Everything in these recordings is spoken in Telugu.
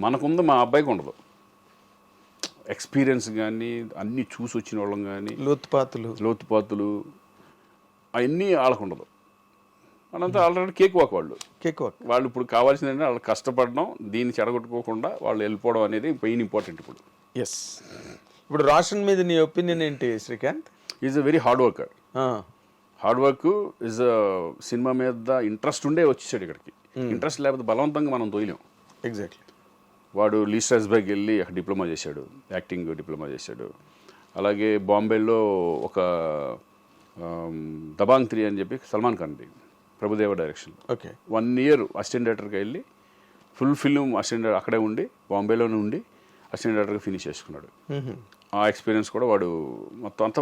మనకుంది మా అబ్బాయికి ఉండదు. ఎక్స్పీరియన్స్ కానీ అన్నీ చూసి వచ్చిన వాళ్ళం కానీ లోతుపాతులు అవన్నీ వాళ్ళకు ఉండదు. వాళ్ళంతా ఆల్రెడీ కేక్ వాక్ వాళ్ళు ఇప్పుడు కావాల్సింది ఏంటంటే వాళ్ళు కష్టపడడం, దీన్ని చెడగొట్టుకోకుండా వాళ్ళు వెళ్ళిపోవడం అనేది మెయిన్ ఇంపార్టెంట్ ఇప్పుడు. ఎస్. ఇప్పుడు రోషన్ మీద నీ ఒపీనియన్ ఏంటి Srikanth? Is a very hard worker. Hard work is cinema మీద ఇంట్రెస్ట్ ఉండే వచ్చేసాడు ఇక్కడికి. ఇంట్రెస్ట్ లేకపోతే బలవంతంగా మనం తోయలేం. ఎగ్జాక్ట్లీ. వాడు లీ స్ట్రాస్బర్గ్ వెళ్ళి అక్కడ డిప్లొమా చేశాడు, యాక్టింగ్ డిప్లొమా చేశాడు. అలాగే బాంబేలో ఒక దబాంగ్ 3 అని చెప్పి సల్మాన్ ఖాన్ది ప్రభుదేవ డైరెక్షన్, 1 year అసిస్టెంట్ డైరెక్టర్గా వెళ్ళి ఫుల్ ఫిల్మ్ అసిస్టెంట్ అక్కడే ఉండి బాంబేలోనే ఉండి అసిస్టెంట్ డైరెక్టర్గా ఫినిష్ చేసుకున్నాడు. ఆ ఎక్స్పీరియన్స్ కూడా వాడు మొత్తం అంతా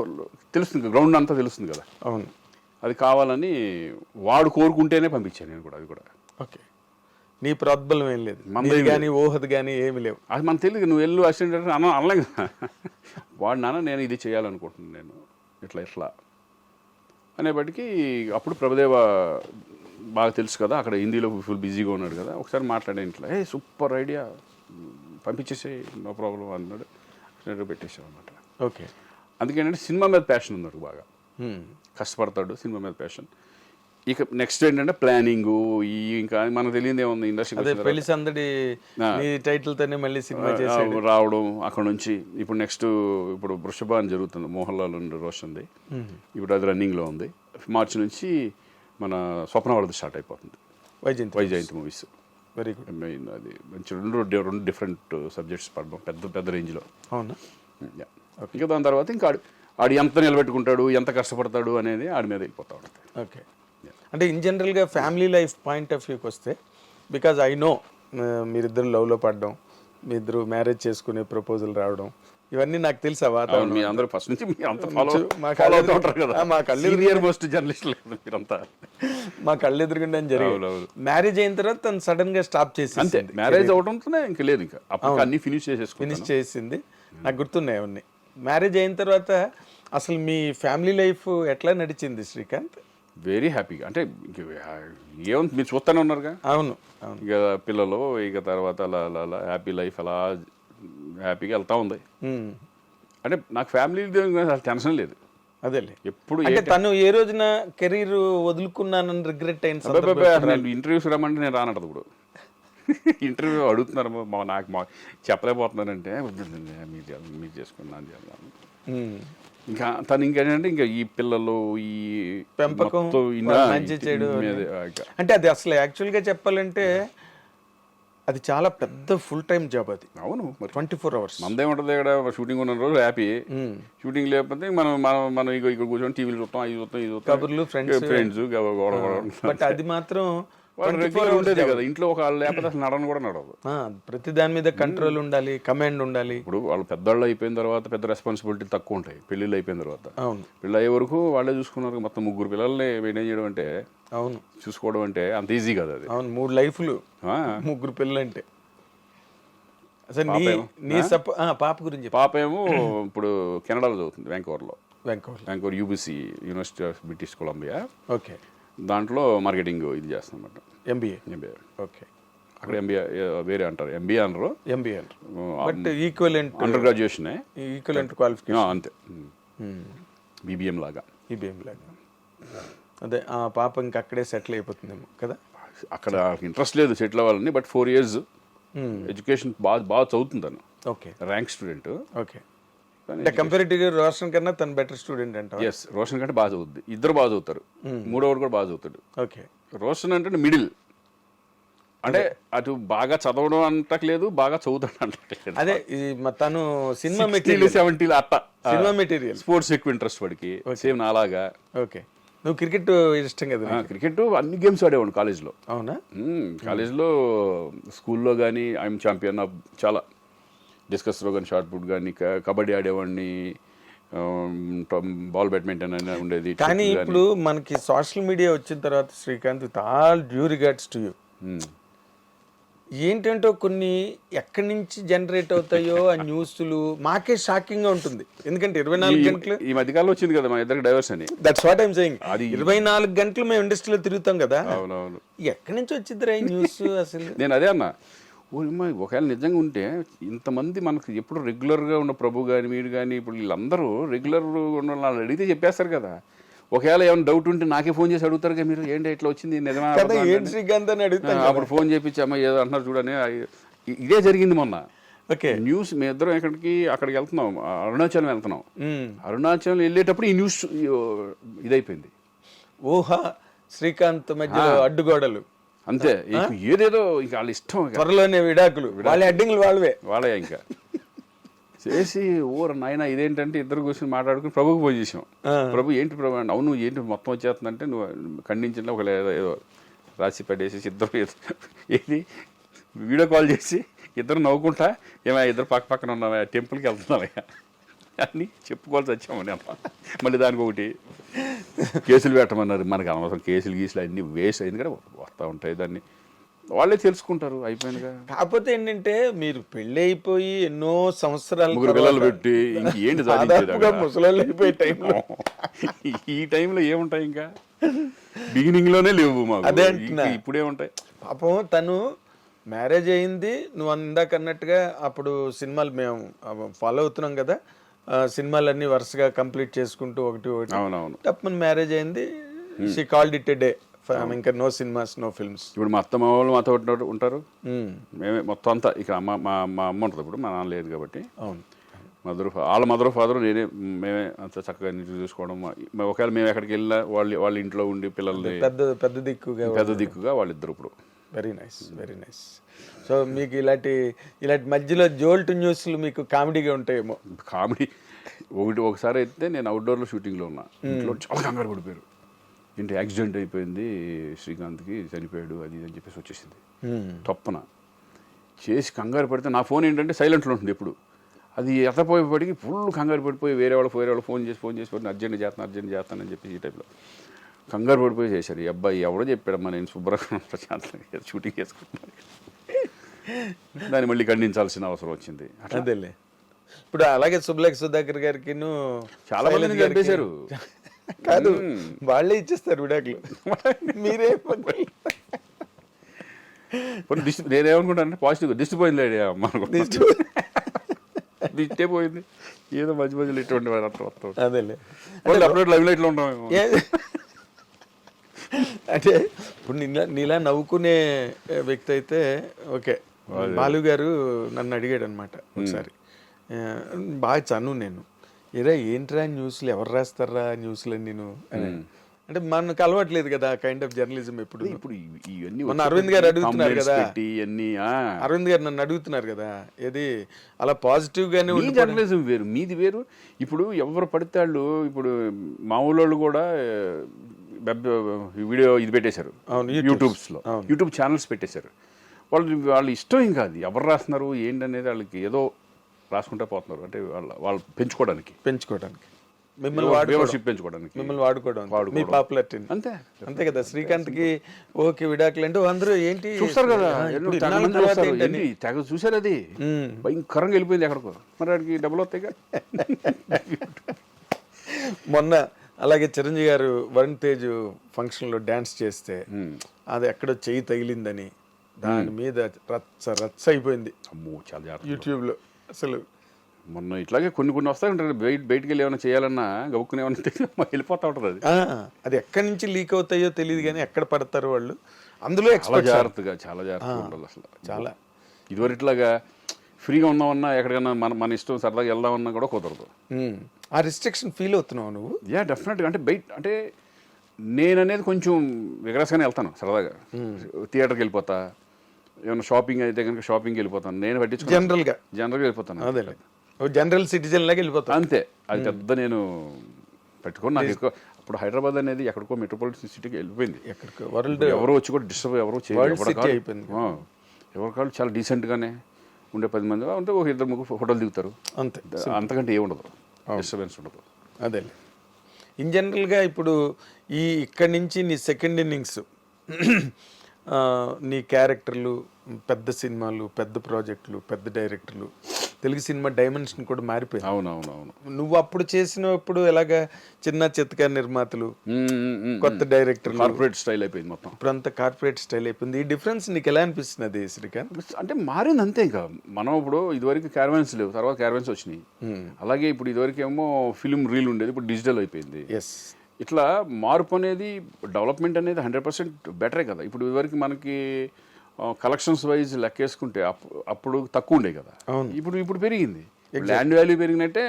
తెలుస్తుంది, గ్రౌండ్ అంతా తెలుస్తుంది కదా. అవును. అది కావాలని వాడు కోరుకుంటేనే పంపించాను నేను కూడా. అది కూడా ఓకే. నీ ప్రోద్బలం ఏం లేదు, మనది కానీ ఊహది కానీ ఏమి లేవు. అది మనకు తెలియదు. నువ్వు వెళ్ళు అసిస్టెంట్ డైరెక్టర్ అనలే కదా. వాడు నాన్న నేను ఇది చేయాలనుకుంటున్నాను, నేను ఇట్లా అనేప్పటికీ అప్పుడు ప్రభుదేవ బాగా తెలుసు కదా, అక్కడ హిందీలో ఫుల్ బిజీగా ఉన్నాడు కదా. ఒకసారి మాట్లాడే ఇంట్లో సూపర్ ఐడియా పంపించేసే నో ప్రాబ్లం అన్నాడు. పెట్టేసాం అనమాట. ఓకే. అందుకేంటంటే సినిమా మీద ప్యాషన్ ఉంది బాగా, కష్టపడతాడు, సినిమా మీద ప్యాషన్. ఇక నెక్స్ట్ ఏంటంటే ప్లానింగ్ ఇంకా మనకు తెలియదు ఏముంది ఇండస్ట్రీ టైటిల్తోనే మళ్ళీ సినిమా రావడం. అక్కడ నుంచి ఇప్పుడు నెక్స్ట్ ఇప్పుడు వృషభ అని జరుగుతుంది, మోహన్ లాల్ అండ్ రోషన్ది. ఇప్పుడు అది రన్నింగ్లో ఉంది. మార్చి నుంచి మన స్వప్న వాళ్ళది స్టార్ట్ అయిపోతుంది, Vyjayanthi movies. Very good. Main అది మంచి రెండు డిఫరెంట్ సబ్జెక్ట్స్ పడడం పెద్ద రేంజ్లో. అవునా? ఇంకా దాని తర్వాత ఇంకా ఆడు ఎంత నిలబెట్టుకుంటాడు, ఎంత కష్టపడతాడు అనేది ఆడి మీద వెళ్ళిపోతా ఉంటుంది. ఓకే. అంటే ఇన్ జనరల్గా ఫ్యామిలీ లైఫ్ పాయింట్ ఆఫ్ వ్యూకి వస్తే, బికాజ్ ఐ నో మీరిద్దరు లవ్లో పడడం, మీ ఇద్దరు మ్యారేజ్ చేసుకునే ప్రపోజల్ రావడం, ఇవన్నీ నాకు తెలుసా వాతావరణం. అందరూ ఫస్ట్ నుంచి మా కళ్ళెదురుగుండా జరిగింది. మ్యారేజ్ అయిన తర్వాత తను సడన్ గా స్టాప్ చేసి, మ్యారేజ్ అవడంతోనే ఇంకా లేదు, ఇంకా అన్ని ఫినిష్ చేసింది. నాకు గుర్తున్నాయి అవన్నీ. మ్యారేజ్ అయిన తర్వాత అసలు మీ ఫ్యామిలీ లైఫ్ ఎట్లా నడిచింది శ్రీకాంత్? వెరీ హ్యాపీగా. అంటే ఏముంది, మీరు చూస్తూనే ఉన్నారుగా. అవును. ఇక పిల్లలు, ఇక తర్వాత అలా హ్యాపీ లైఫ్ అలా హ్యాపీగా వెళ్తా ఉంది. అంటే నాకు ఫ్యామిలీ టెన్షన్ లేదు. అదేలే. ఎప్పుడు తను ఏ రోజున కెరీర్ వదులుకున్నానని రిగ్రెట్ అయిన ఇంటర్వ్యూస్ రమ్మంటే నేను రానట్టు. ఇప్పుడు ఇంటర్వ్యూ అడుగుతున్నారు, నాకు చెప్పలేకపోతున్నానంటే మీరు చేసుకున్నాను. ఇంకా తను ఇంకేంటంటే ఇంకా ఈ పిల్లలు, ఈ పెంపకం, మంచి చెడు. అంటే అది అసలు యాక్చువల్గా చెప్పాలంటే అది చాలా పెద్ద ఫుల్ టైం జాబ్ అది. అవును, 24 hours. మందేముంటుంది ఇక్కడ, షూటింగ్ ఉన్న రోజు హ్యాపీ, షూటింగ్ లేకపోతే మనం ఇక్కడ కూర్చొని టీవీలు చూస్తాం, అవి చూస్తాం, ఇది చూస్తాం, కబుర్లు, ఫ్రెండ్స్. బట్ అది మాత్రం ఉండేది కదా ఇంట్లో. ఒక లేకపోతే అసలు నడను కూడా నడవదు. ప్రతి దాని మీద కంట్రోల్ ఉండాలి, కమాండ్ ఉండాలి. ఇప్పుడు వాళ్ళు పెద్దవాళ్ళు అయిపోయిన తర్వాత పెద్ద రెస్పాన్సిబిలిటీ తక్కువ ఉంటాయి. పెళ్ళిళ్ళు అయిపోయిన తర్వాత, అవును, పెళ్ళి అయ్యే వరకు వాళ్ళే చూసుకున్నారు. మొత్తం 3 పిల్లల్ని మెయింటైన్ చేయడం అంటే, అవును, చూసుకోవడం అంటే అంత ఈజీ కదా అది. అవును, 3 లైఫ్లు, 3 పిల్లలు అంటే. అసలు పాప గురించి. పాప ఏమో ఇప్పుడు కెనడాలో చదువుతుంది, Vancouver UBC, university of British Columbia. Okay. దాంట్లో మార్కెటింగ్ ఇది చేస్తాం అన్నమాట. ఎంబీఏ. ఓకే. అక్కడ ఎంబీఏ వేరే అంటారు, ఎంబీఏ అనరు, but equivalent under graduation, equivalent qualification అంతే. బీబీఎం లాగా. అదే ఆ పాప ఇంకా అక్కడే సెటిల్ అయిపోతుందేమో కదా. అక్కడ ఇంట్రెస్ట్ లేదు సెటిల్ అవ్వాలని, బట్ 4 years ఎడ్యుకేషన్ బాగా చదువుతుందను. ఓకే. Rank student. ఓకే. కంపారిటివ్గా రోషన్ కన్నా తను బెటర్ స్టూడెంట్ అంట. ఎస్, రోషన్ కంటే బాగా చదువుద్ది. ఇద్దరు బాగా చదువుతారు, మూడోవాడు కూడా బాగా చదువుతాడు. ఓకే. రోషన్ అంటే మిడిల్, అంటే అటు బాగా చదవడం అంటలేదు, బాగా చదువుతాడు అంటలేదు. అదే తను సినిమా మెటీరియల్ 70 అట్ట సినిమా మెటీరియల్. స్పోర్ట్స్ ఎక్కువ ఇంట్రెస్ట్ వాడికి, సేమ్ నాలాగా. ఓకే. నువ్వు క్రికెట్ ఇష్టం కదా? క్రికెట్ అన్ని గేమ్స్ ఆడేవాడు కాలేజ్లో. అవునా? కాలేజ్లో, స్కూల్లో కానీ ఐఎమ్ ఛాంపియన్ ఆఫ్ చాలా. డిస్కస్ త్రో కానీ, షార్ట్ పుట్ కానీ, కబడ్డీ ఆడేవాడిని, బాల్ బ్యాడ్మింటన్ అయినా ఉండేది. కానీ ఇప్పుడు మనకి సోషల్ మీడియా వచ్చిన తర్వాత Srikanth, with all due regards to you, ఏంటంటే కొన్ని ఎక్కడి నుంచి జనరేట్ అవుతాయో ఆ న్యూస్లు మాకే షాకింగ్ గా ఉంటుంది. ఎందుకంటే 24 గంటలు ఈ మధ్యకాలంలో వచ్చింది కదా మా ఇద్దరికి డైవర్స్ అని. That's what I'm saying. 24 గంటలు మేము ఇండస్ట్రీలో తిరుగుతాం కదా. అవునవును. ఎక్కడి నుంచి వచ్చిందిరా ఈ న్యూస్ అసలు? నేను అదే అన్నా, ఒకవేళ నిజంగా ఉంటే ఇంతమంది మనకు ఎప్పుడు రెగ్యులర్గా ఉన్న ప్రభు కానీ మీరు కానీ ఇప్పుడు వీళ్ళందరూ రెగ్యులర్గా ఉన్న వాళ్ళు అడిగితే చెప్పేస్తారు కదా. ఒకవేళ ఏమైనా డౌట్ ఉంటే నాకే ఫోన్ చేసి అడుగుతారు కదా, మీరు ఏంటి ఇట్లా వచ్చింది నిజమా కదా, ఏంటి శ్రీకాంత్ అని అడుగుతాను. అప్పుడు ఫోన్ చేపించి అమ్మ ఏదో అంటున్నారు చూడని. ఇదే జరిగింది మొన్న. ఓకే, న్యూస్ మీ ఇద్దరం అక్కడికి వెళ్తున్నాం, అరుణాచలం వెళ్తున్నాం. అరుణాచలం వెళ్ళేటప్పుడు ఈ న్యూస్ ఇదైపోయింది. ఊహా శ్రీకాంత్ మధ్యలో అడ్డుగోడలు అంతే. ఏదేదో ఇంకా వాళ్ళ ఇష్టం, త్వరలోనే విడాకులు, వాళ్ళ అడ్డింగ్లు వాళ్ళే ఇంకా చేసి నాయన ఇదేంటంటే ఇద్దరు కూర్చొని మాట్లాడుకుని ప్రభుకి ఫోన్ చేసాం. ప్రభు ఏంటి ప్రభు అంటే, అవును ఏంటి మొత్తం వచ్చేస్తుందంటే నువ్వు ఖండించిన ఒక ఏదో రాసి పడేసి ఇద్దరు ఏది వీడియో కాల్ చేసి ఇద్దరు నవ్వుకుంటా ఏమైనా ఇద్దరు పక్కన ఉన్నావా టెంపుల్కి వెళ్తున్నావా అని చెప్పుకోవాల్సి వచ్చామని అమ్మ. మళ్ళీ దానికి ఒకటి కేసులు పెట్టమన్నారు. మనకు అనవసరం కేసులు గీసులు అన్నీ వేస్ట్ అయింది కదా, వస్తూ ఉంటాయి, దాన్ని వాళ్ళే తెలుసుకుంటారు, అయిపోయిందిగా. కాకపోతే ఏంటంటే మీరు పెళ్ళి అయిపోయి ఎన్నో సంవత్సరాలు 3 పిల్లలు పెట్టి ఇంకేంటి ముసలి అయిపోయే టైంలో ఈ టైంలో ఏముంటాయి ఇంకా బిగినింగ్ లోనే లేవు మాకు, అదే ఇప్పుడే ఉంటాయి. పాపం తను మ్యారేజ్ అయింది, నువ్వు ఇందాక అన్నట్టుగా అప్పుడు సినిమాలు మేము ఫాలో అవుతున్నాం కదా, సినిమాలన్నీ వరుసగా కంప్లీట్ చేసుకుంటూ ఒకటి అవునవును తప్పని మ్యారేజ్ అయింది. She called it a day, ఇంకా నో సినిమాస్ నో ఫిల్మ్స్. ఇప్పుడు మా అత్తమ్మ వాళ్ళు మాతో ఉంటారు, మేమే మొత్తం అంతా. ఇక మా అమ్మ ఉంటుంది, ఇప్పుడు మా నాన్న లేదు కాబట్టి. అవును, వాళ్ళ మదర్ ఫాదర్ మేమే అంత చక్కగా నీటి చూసుకోవడం. ఒకవేళ మేము ఎక్కడికి వెళ్ళినా వాళ్ళ ఇంట్లో ఉండి పిల్లల్ని పెద్ద దిక్కుగా వాళ్ళిద్దరు ఇప్పుడు. Very nice, very nice. So మీకు ఇలాంటి మధ్యలో జోల్ట్ న్యూస్లు మీకు కామెడీగా ఉంటాయేమో. కామెడీ ఒకసారి అయితే నేను అవుట్డోర్లో షూటింగ్లో ఉన్నా, ఇంట్లో చాలా కంగారు పడిపోయారు. ఏంటి యాక్సిడెంట్ అయిపోయింది, శ్రీకాంత్కి చనిపోయాడు అది అని చెప్పేసి వచ్చేసింది తప్పన. చేసి కంగారు పడితే నా ఫోన్ ఏంటంటే సైలెంట్లో ఉంటుంది ఎప్పుడు, అది ఎత్తపోయేపటికి ఫుల్ కంగారు పడిపోయి వేరే వాళ్ళు ఫోన్ చేసి అర్జెంట్ చేస్తానని చెప్పి ఈ టైప్లో కంగారు పడిపోయి చేశారు. ఈ అబ్బాయి ఎవడో చెప్పాడమ్మా నేను శుభ్రంగా ప్రశాంతంగా షూటింగ్ చేసుకుంటున్నాను, దాన్ని మళ్ళీ ఖండించాల్సిన అవసరం వచ్చింది. అదేలే. ఇప్పుడు అలాగే సుబ్బలేఖ సుధాకర్ గారికి చాలా మందిని చంపేశారు. కాదు, వాళ్ళే ఇచ్చేస్తారు విడాకులు, మీరే. నేనేమనుకుంటానంటే పాజిటివ్గా దిష్టి పోయింది అమ్మ, దిష్టే పోయింది, ఏదో మధ్యలో ఇటువంటి అదేలే అప్పుడు లైవ్ లైట్లో ఉంటాం. అంటే ఇప్పుడు నీలా నవ్వుకునే వ్యక్తి అయితే ఓకే. బాలు గారు నన్ను అడిగాడు అనమాట ఒకసారి, బాగా చను నేను, ఏరా ఏంట్రా న్యూస్లు ఎవరు రాస్తారా న్యూస్లు నేను అని. అంటే మనకు అలవాట్లేదు కదా కైండ్ ఆఫ్ జర్నలిజం. ఇప్పుడు మన అరవింద్ గారు అడుగుతున్నారు కదా, అరవింద్ గారు నన్ను అడుగుతున్నారు కదా, ఏది అలా పాజిటివ్ గానే జర్నలిజం వేరు, మీది వేరు. ఇప్పుడు ఎవరు పడితే వాళ్ళు, ఇప్పుడు మామూలు కూడా వీడియో ఇది పెట్టేశారు యూట్యూబ్ ఛానల్స్ పెట్టేశారు. వాళ్ళు ఇష్టం ఇంకా అది ఎవరు రాస్తున్నారు ఏంటనేది వాళ్ళకి ఏదో రాసుకుంటే పోతున్నారు. అంటే వాళ్ళు పెంచుకోవడానికి మిమ్మల్ని వాడుకోవడం మీ పాపులారిటీ అంతే కదా. శ్రీకాంత్కి ఓకే విడాకులు అంటే అందరూ ఏంటి చూస్తారు కదా, తెగ చూసారు, అది భయంకరంగా వెళ్ళిపోయింది ఎక్కడికో, మరి వాడికి డబ్బులు వస్తాయి కదా. మొన్న అలాగే చిరంజీవి గారు వరుణ్ తేజ్ ఫంక్షన్లో డ్యాన్స్ చేస్తే అది ఎక్కడో చెయ్యి తగిలిందని దాని మీద రచ్చ అయిపోయింది యూట్యూబ్లో. అసలు మొన్న ఇట్లాగే కొన్ని వస్తాయి, బయటికి వెళ్ళి ఏమైనా చేయాలన్నా గబుక్కుని ఏమన్నా వెళ్ళిపోతా ఉంటుంది. అది ఎక్కడి నుంచి లీక్ అవుతాయో తెలియదు కానీ ఎక్కడ పడతారు వాళ్ళు, అందులో చాలా జాగ్రత్తగా ఉండాలి అసలు. చాలా ఇదివరకు ఇట్లాగా ఫ్రీగా ఉన్నామన్నా ఎక్కడికన్నా మన ఇష్టం సరదాగా వెళ్దామన్నా కూడా కుదరదు. ఆ రిస్ట్రిక్షన్ ఫీల్ అవుతున్నావు నువ్వు? డెఫినెట్గా. అంటే అంటే నేననేది కొంచెం విగ్రస్గానే వెళ్తాను సరదాగా. థియేటర్కి వెళ్ళిపోతా, ఏమైనా షాపింగ్ అయితే కనుక షాపింగ్కి వెళ్ళిపోతాను. నేను పట్టించుకో జనరల్గా వెళ్ళిపోతాను, అదే జనరల్ సిటిజన్ లాగా వెళ్ళిపోతాను అంతే. అది పెద్ద నేను పెట్టుకోను. నాకు ఎక్కువ అప్పుడు హైదరాబాద్ అనేది ఎక్కడికో మెట్రోపాలిటన్ సిటీకి వెళ్ళిపోయింది. ఎక్కడికో వరల్డ్ ఎవరో వచ్చి కూడా డిస్టర్బ్ ఎవరో అయిపోయింది. ఎవరి కాళ్ళు చాలా డీసెంట్గానే ఉండే 10 మంది అంటే ఒక 2-3 ఫోటోలు దిగుతారు అంతే, అంతకంటే ఏముండదు, డిస్టర్బెన్స్ ఉండదు. అదే ఇన్ జనరల్గా ఇప్పుడు ఇక్కడి నుంచి నీ సెకండ్ ఇన్నింగ్స్, నీ క్యారెక్టర్లు, పెద్ద సినిమాలు, పెద్ద ప్రాజెక్టులు, పెద్ద డైరెక్టర్లు, తెలుగు సినిమా డైమెన్షన్ కూడా మారిపోయింది. అవునవునవును. నువ్వు అప్పుడు చేసినప్పుడు ఎలాగా చిన్న చిత్తకారు నిర్మాతలు, కొత్త డైరెక్టర్లు, కార్పొరేట్ స్టైల్ అయిపోయింది మొత్తం. ఇప్పుడు అంతా కార్పొరేట్ స్టైల్ అయిపోయింది. ఈ డిఫరెన్స్ నీకు ఎలా అనిపిస్తుంది శ్రీకాంత్? అంటే మారింది అంతే. ఇంకా మనం ఇప్పుడు ఇదివరకు క్యారవాన్స్ లేవు, తర్వాత క్యారవాన్స్ వచ్చినాయి. అలాగే ఇప్పుడు ఇదివరకు ఏమో ఫిల్మ్ రీల్ ఉండేది, ఇప్పుడు డిజిటల్ అయిపోయింది. ఎస్, ఇట్లా మార్పు అనేది, డెవలప్మెంట్ అనేది 100% బెటరే కదా. ఇప్పుడు ఇదివరకు మనకి కలెక్షన్స్ వైజ్ లెక్కేసుకుంటే అప్పుడు తక్కువ ఉండే కదా, ఇప్పుడు పెరిగింది. ల్యాండ్ వాల్యూ పెరిగినట్టే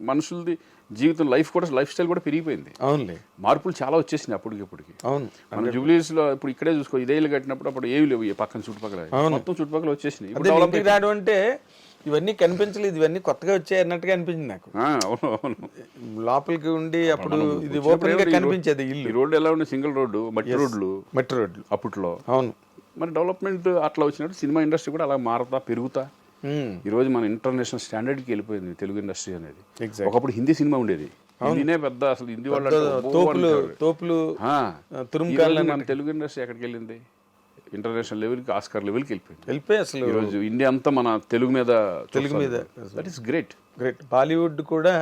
మనుషులది జీవితం, లైఫ్ స్టైల్ కూడా పెరిగిపోయింది. అవునులే, మార్పులు చాలా వచ్చేసినాయి అప్పటికిప్పటికి. అవును, మన జూబ్లీస్లో ఇప్పుడు ఇక్కడే చూసుకో, ఇదేళ్ళు కట్టినప్పుడు అప్పుడు ఏమి లేవు, పక్కన చుట్టుపక్కల మొత్తం చుట్టుపక్కల వచ్చేసినాయి. ఇప్పుడు రావడం అంటే ఇవన్నీ కనిపించలేదు, ఇవన్నీ కొత్తగా వచ్చాయి అన్నట్టుగా అనిపించింది నాకు. అవును అవును. లోపలికి ఉండి అప్పుడు ఇది ఓపెన్ గా కనిపించేది ఇల్లు. ఈ రోడ్డు ఎలా ఉండే, సింగిల్ రోడ్డు, మట్టి రోడ్లు అప్పట్లో. అవును, మరి డెవలప్మెంట్ అట్లా వచ్చినట్టు సినిమా ఇండస్ట్రీ కూడా అలా మారుతా పెరుగుతా ఈ రోజు మన ఇంటర్నేషనల్ స్టాండర్డ్కి వెళ్ళిపోయింది తెలుగు ఇండస్ట్రీ అనేది. ఒకప్పుడు హిందీ సినిమా ఉండేది, హిందీనే పెద్ద, అసలు హిందీ వాళ్ళు మన తెలుగు ఇండస్ట్రీ ఎక్కడికి వెళ్ళింది? ఇంటర్నేషనల్ లెవెల్కి, ఆస్కార్ లెవెల్కి వెళ్ళిపోయి అసలు ఈరోజు ఇండియా అంతా మన తెలుగు మీద. That is great. బాలీవుడ్ కూడా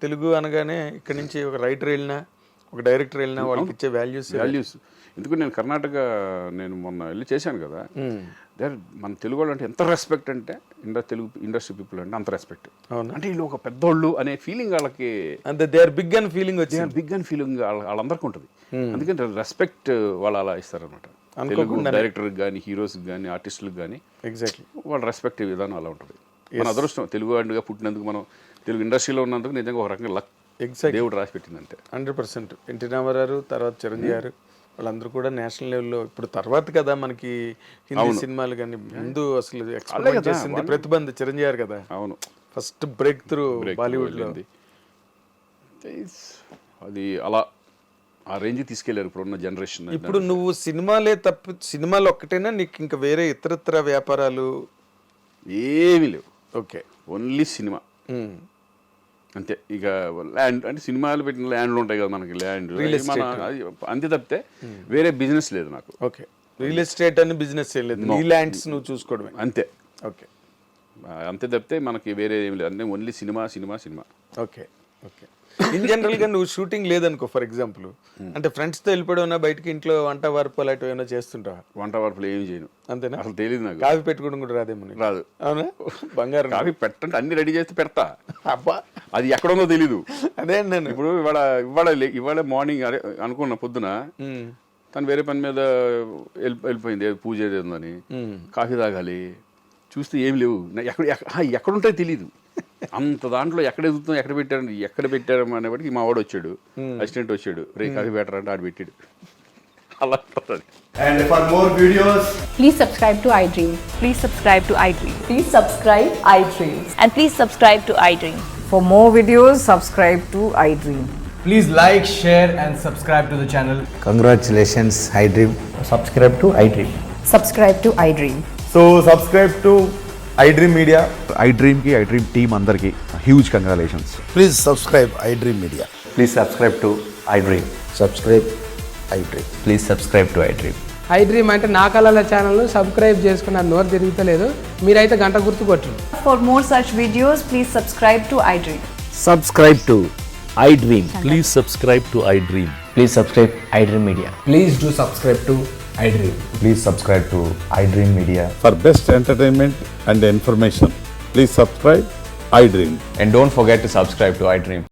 తెలుగు అనగానే ఇక్కడ నుంచి ఒక రైటర్ వెళ్ళినా, ఒక డైరెక్టర్ వెళ్ళినా వాళ్ళకి ఇచ్చే వాల్యూస్. ఎందుకు నేను కర్ణాటక మొన్న వెళ్ళి చేశాను కదా, మన తెలుగు వాళ్ళు అంటే ఎంత రెస్పెక్ట్ అంటే, తెలుగు ఇండస్ట్రీ పీపుల్ అంటే అంత రెస్పెక్ట్. అంటే వీళ్ళు ఒక పెద్దోళ్ళు అనే ఫీలింగ్ వాళ్ళకి, అంటే they are big and feeling వాళ్ళందరికీ ఉంటుంది. అందుకని రెస్పెక్ట్ వాళ్ళు అలా ఇస్తారనమాట. తెలుగు డైరెక్టర్కి కానీ, హీరోస్కి కానీ, ఆర్టిస్టులకు కానీ ఎగ్జాక్ట్లీ వాళ్ళ రెస్పెక్ట్ విధానం అలా ఉంటుంది. మన అదృష్టం తెలుగు వాడిగా పుట్టినందుకు, మనం తెలుగు ఇండస్ట్రీలో ఉన్నందుకు నిజంగా ఒక రకంగా లక్ దేవుడు రాసి పెట్టిందంటే. 100%. ఎన్టీ రామారావు తర్వాత చిరంజీవి గారు వాళ్ళందరూ కూడా నేషనల్ లెవెల్లో, ఇప్పుడు తర్వాత కదా మనకి హిందీ సినిమాలు కానీ, ముందు అసలు ఎక్స్పెక్ట్ చేసింది ప్రతిబంధ చిరంజీవి గారు కదా. అవును, ఫస్ట్ బ్రేక్ త్రూ బాలీవుడ్ లో. అది అలా ఆ రేంజ్ తీసుకెళ్లారు ఇప్పుడున్న జనరేషన్. ఇప్పుడు నువ్వు సినిమాలు ఒక్కటేనా, నీకు ఇంకా వేరే ఇతరత్ర వ్యాపారాలు ఏమీ లేవు? ఓకే, ఓన్లీ సినిమా అంతే. ఇక ల్యాండ్ అంటే సినిమాలు పెట్టిన ల్యాండ్లు ఉంటాయి కదా మనకి, ల్యాండ్ అంతే తప్పితే వేరే బిజినెస్ లేదు నాకు. ఓకే, రియల్ ఎస్టేట్ అని బిజినెస్ లేదు, నీ ల్యాండ్స్ నువ్వు చూసుకోవడమే అంతే. ఓకే, అంతే తప్పితే మనకి వేరే ఏం లేదు, అంటే only cinema. Okay okay. In general గా నువ్వు షూటింగ్ లేదనుకో, ఫర్ ఎగ్జాంపుల్, అంటే ఫ్రెండ్స్ తో వెళ్ళిపోయినా బయటకి, ఇంట్లో వంట వరపు అలాంటివి ఏమైనా చేస్తుంటావా? వంట వరపులు ఏం చేయను. అంతేనా? అసలు తెలియదు నాకు. కాఫీ పెట్టుకోవడం కూడా రాదేమో? రాదు. అవునా? బంగారం. కాఫీ పెట్టంటే అన్ని రెడీ చేస్తే పెడతా, అబ్బా అది ఎక్కడుందో తెలీదు. అదే నేను ఇప్పుడు ఇవాళ మార్నింగ్ అనుకున్న పొద్దున తను వేరే పని మీద వెళ్ళిపోయింది, పూజ ఏదో ఉందని, కాఫీ తాగాలి, చూస్తే ఏం లేవు, ఎక్కడుంటాయో తెలీదు. అంత దాంట్లో ఎక్కడ పెట్టారు అనేప్పటికి మా వాడు వచ్చాడు, అసిస్టెంట్ వచ్చాడు, రే కాఫీ పెట్టరా అంటే ఆడు పెట్టాడు. అలా ఉంటుంది. And for more videos, please subscribe to iDream. Please subscribe to iDream. Please subscribe iDream. And please subscribe to iDream. For more videos, subscribe to iDream. please like, share and subscribe to the channel. Congratulations, iDream. Subscribe to iDream. Subscribe to iDream. So subscribe to iDream Media. iDream team andarki huge congratulations. Please subscribe iDream Media. Please subscribe to iDream. Subscribe iDream. Please subscribe to iDream. iDream అంటే నా కళల ఛానల్ను సబ్స్క్రైబ్ చేసుకున్న నోరు తిరుగుతలేదు, మీరైతే గంట గుర్తు కొట్టండి. For more such videos, please subscribe to iDream. Subscribe to iDream. Please subscribe to iDream. Please subscribe iDream Media. Please do subscribe to iDream. Please subscribe to iDream Media. For best entertainment and information, please subscribe iDream. And don't forget to subscribe to iDream.